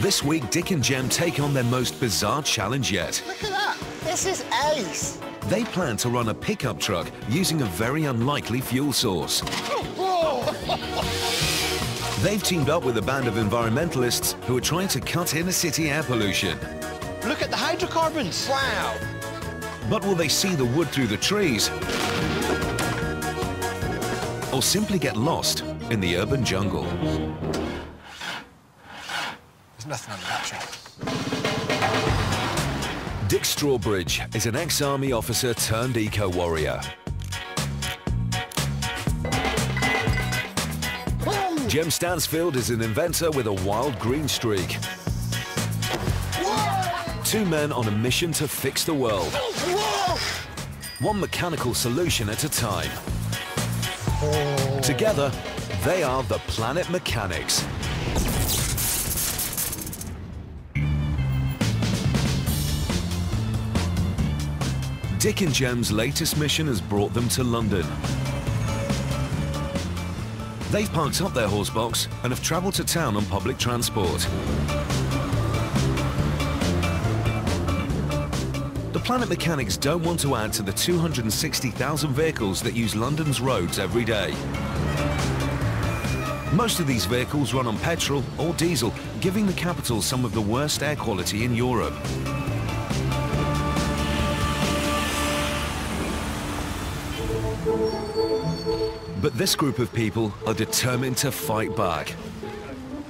This week, Dick and Jem take on their most bizarre challenge yet. Look at that. This is ace. They plan to run a pickup truck using a very unlikely fuel source. They've teamed up with a band of environmentalists who are trying to cut inner city air pollution. Look at the hydrocarbons. Wow. But will they see the wood through the trees? Or simply get lost in the urban jungle? There's nothing under that truck. Dick Strawbridge is an ex-army officer turned eco-warrior. Jem Stansfield is an inventor with a wild green streak. Whoa! Two men on a mission to fix the world. Whoa! One mechanical solution at a time. Together, they are the Planet Mechanics. Dick and Jem's latest mission has brought them to London. They've parked up their horse box and have travelled to town on public transport. The Planet Mechanics don't want to add to the 260,000 vehicles that use London's roads every day. Most of these vehicles run on petrol or diesel, giving the capital some of the worst air quality in Europe. But this group of people are determined to fight back.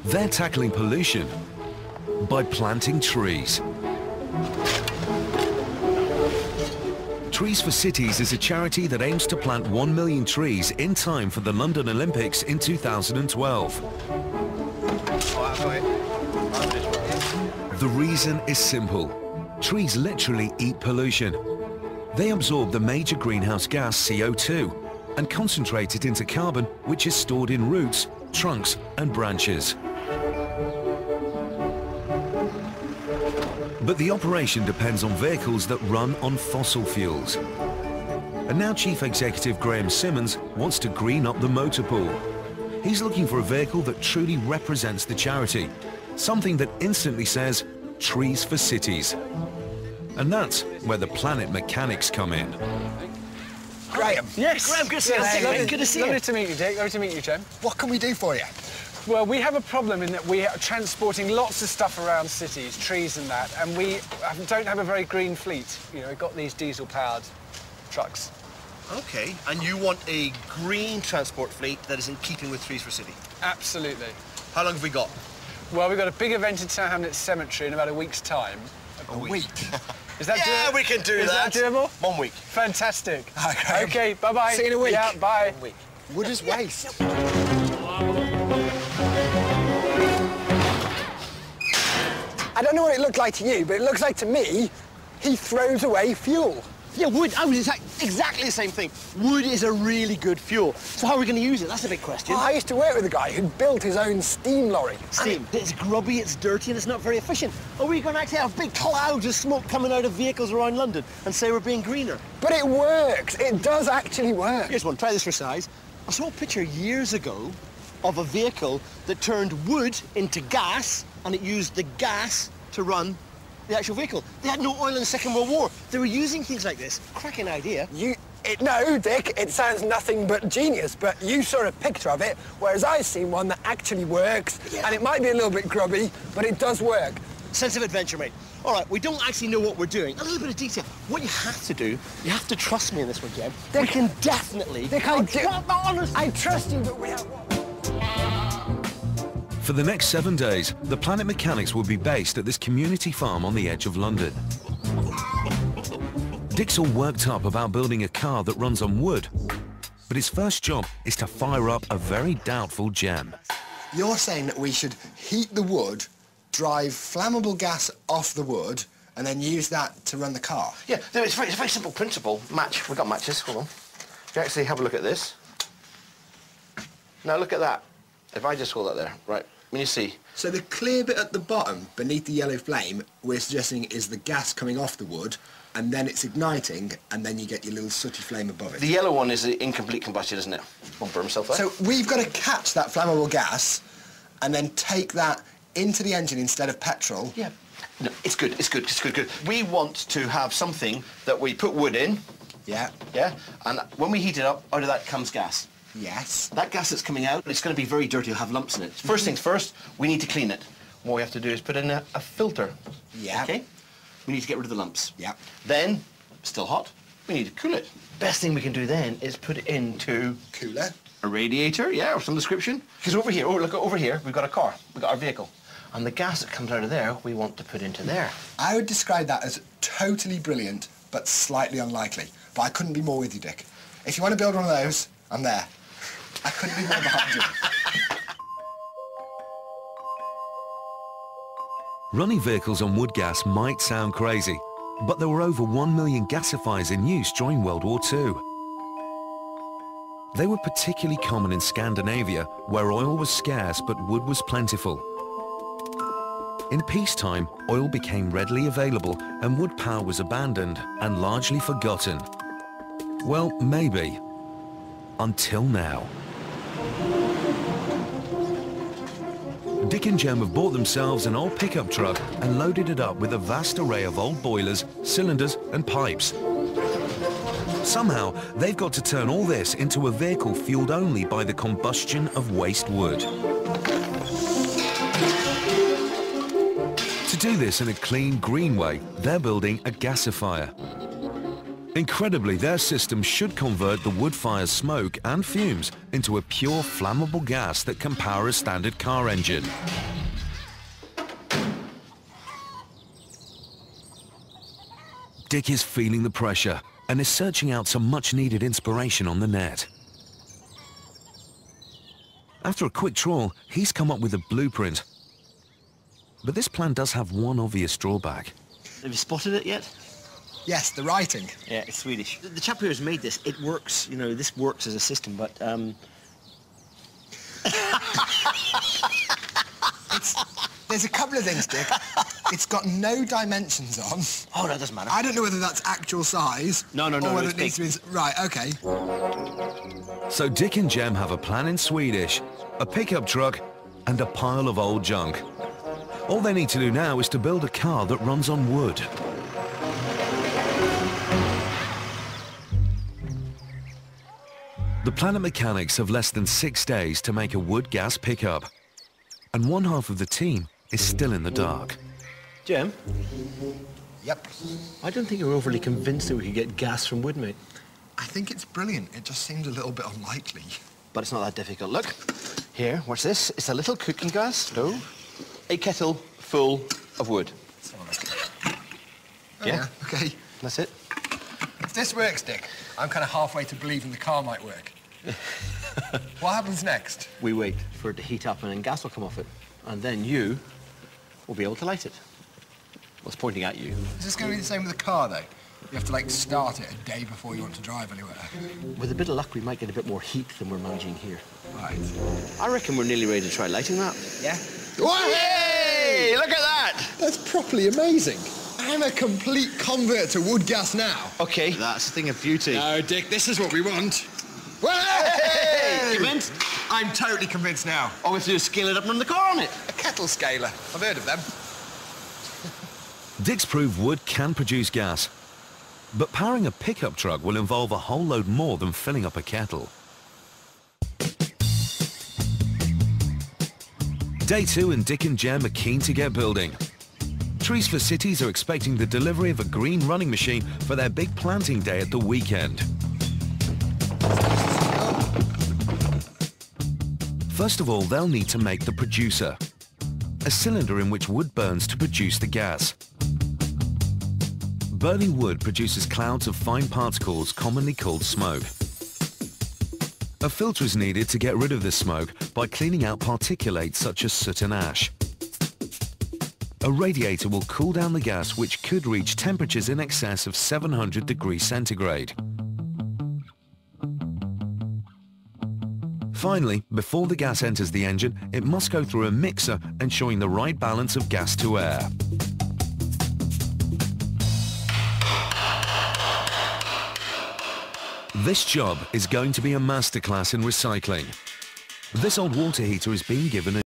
They're tackling pollution by planting trees. Trees for Cities is a charity that aims to plant 1 million trees in time for the London Olympics in 2012. The reason is simple. Trees literally eat pollution. They absorb the major greenhouse gas CO2 and concentrate it into carbon, which is stored in roots, trunks and branches. But the operation depends on vehicles that run on fossil fuels. And now Chief Executive Graham Simmons wants to green up the motor pool. He's looking for a vehicle that truly represents the charity, something that instantly says, Trees for Cities. And that's where the Planet Mechanics come in. Graham. Yes. Graham, good to see you. Good to see you. Lovely to meet you, Dick. Lovely to meet you, Jem. What can we do for you? Well, we have a problem in that we are transporting lots of stuff around cities, trees and that, and we don't have a very green fleet. You know, we've got these diesel-powered trucks. OK, and you want a green transport fleet that is in keeping with Trees for City? Absolutely. How long have we got? Well, we've got a big event in Tower Hamlets Cemetery in about a week's time. A week? Is that yeah, we can do that. Is that doable? 1 week. Fantastic. OK. OK, bye-bye. See you in a week. Yeah, bye. 1 week. Wood is waste. I don't know what it looked like to you, but it looks like to me, he throws away fuel. Yeah, wood. I was exactly the same thing. Wood is a really good fuel. So how are we going to use it? That's a big question. Well, I used to work with a guy who built his own steam lorry. Steam. It's grubby, it's dirty, and it's not very efficient. Are we going to actually have big clouds of smoke coming out of vehicles around London and say we're being greener? But it works. It does actually work. Here's one. Try this for size. I saw a picture years ago of a vehicle that turned wood into gas, and it used the gas to run the actual vehicle. They had no oil in the Second World War. They were using things like this. Cracking idea. No, Dick, it sounds nothing but genius, but you saw a picture of it, whereas I've seen one that actually works, and it might be a little bit grubby, but it does work. Sense of adventure, mate. All right, we don't actually know what we're doing. A little bit of detail. What you have to do, you have to trust me in this one, Jem. We can definitely... Dick, I trust you, but we have one. For the next 7 days, the Planet Mechanics will be based at this community farm on the edge of London. Dick's all worked up about building a car that runs on wood, but his first job is to fire up a very doubtful Jem. You're saying that we should heat the wood, drive flammable gas off the wood, and then use that to run the car? Yeah, it's a very simple principle. Match. We've got matches. Hold on. If you actually have a look at this. Now look at that. If I just hold that there, right, when you see. So the clear bit at the bottom, beneath the yellow flame, we're suggesting is the gas coming off the wood, and then it's igniting, and then you get your little sooty flame above it. The yellow one is the incomplete combustion, isn't it? Won't burn himself there. So we've got to catch that flammable gas, and then take that into the engine instead of petrol. Yeah. No, it's good. We want to have something that we put wood in. Yeah. Yeah. And when we heat it up, out of that comes gas. Yes. That gas that's coming out, it's going to be very dirty. It'll have lumps in it. First things first, we need to clean it. What we have to do is put in a filter. Yeah. Okay? We need to get rid of the lumps. Yeah. Then, still hot, we need to cool it. Best thing we can do then is put it into... Cooler. A radiator, yeah, of some description. Because over here, oh, look, over here, we've got a car. We've got our vehicle. And the gas that comes out of there, we want to put into there. I would describe that as totally brilliant, but slightly unlikely. But I couldn't be more with you, Dick. If you want to build one of those, I'm there. I couldn't be more behind you. Running vehicles on wood gas might sound crazy, but there were over 1 million gasifiers in use during World War II. They were particularly common in Scandinavia, where oil was scarce but wood was plentiful. In peacetime, oil became readily available and wood power was abandoned and largely forgotten. Well, maybe. Until now. Dick and Jem have bought themselves an old pickup truck and loaded it up with a vast array of old boilers, cylinders and pipes. Somehow, they've got to turn all this into a vehicle fueled only by the combustion of waste wood. To do this in a clean, green way, they're building a gasifier. Incredibly, their system should convert the wood fire's smoke and fumes into a pure flammable gas that can power a standard car engine. Dick is feeling the pressure and is searching out some much-needed inspiration on the net. After a quick trawl, he's come up with a blueprint. But this plan does have one obvious drawback. Have you spotted it yet? Yes, the writing. Yeah, it's Swedish. The chap who has made this, it works, you know, this works as a system, but, There's a couple of things, Dick. It's got no dimensions on. Oh, that doesn't matter. I don't know whether that's actual size. No, or whether it's it needs to be... Right, OK. So Dick and Jem have a plan in Swedish, a pickup truck and a pile of old junk. All they need to do now is to build a car that runs on wood. The Planet Mechanics have less than 6 days to make a wood gas pickup. And one half of the team is still in the dark. Jem? Yep. I don't think you're overly convinced that we could get gas from wood, mate. I think it's brilliant. It just seems a little bit unlikely. But it's not that difficult. Look, here, what's this? It's a little cooking gas stove, a kettle full of wood. Yeah? OK. That's it. If this works, Dick, I'm kind of halfway to believing the car might work. What happens next? We wait for it to heat up and then gas will come off it. And then you will be able to light it. Well, it's pointing at you. Is this going to be the same with the car, though? You have to, like, start it a day before you want to drive anywhere. With a bit of luck, we might get a bit more heat than we're managing here. Right. I reckon we're nearly ready to try lighting that. Yeah? Hey! Look at that! That's properly amazing. I'm a complete convert to wood gas now. OK. That's a thing of beauty. No, Dick, this is what we want. Hey! Convinced? I'm totally convinced now. All we have to do is scale it up and run the car on it. A kettle scaler. I've heard of them. Dick's proved wood can produce gas. But powering a pickup truck will involve a whole load more than filling up a kettle. Day 2 and Dick and Jem are keen to get building. Trees for Cities are expecting the delivery of a green running machine for their big planting day at the weekend. First of all, they'll need to make the producer, a cylinder in which wood burns to produce the gas. Burning wood produces clouds of fine particles commonly called smoke. A filter is needed to get rid of this smoke by cleaning out particulates such as soot and ash. A radiator will cool down the gas, which could reach temperatures in excess of 700 degrees centigrade. Finally, before the gas enters the engine, it must go through a mixer ensuring the right balance of gas to air. This job is going to be a masterclass in recycling. This old water heater is being given a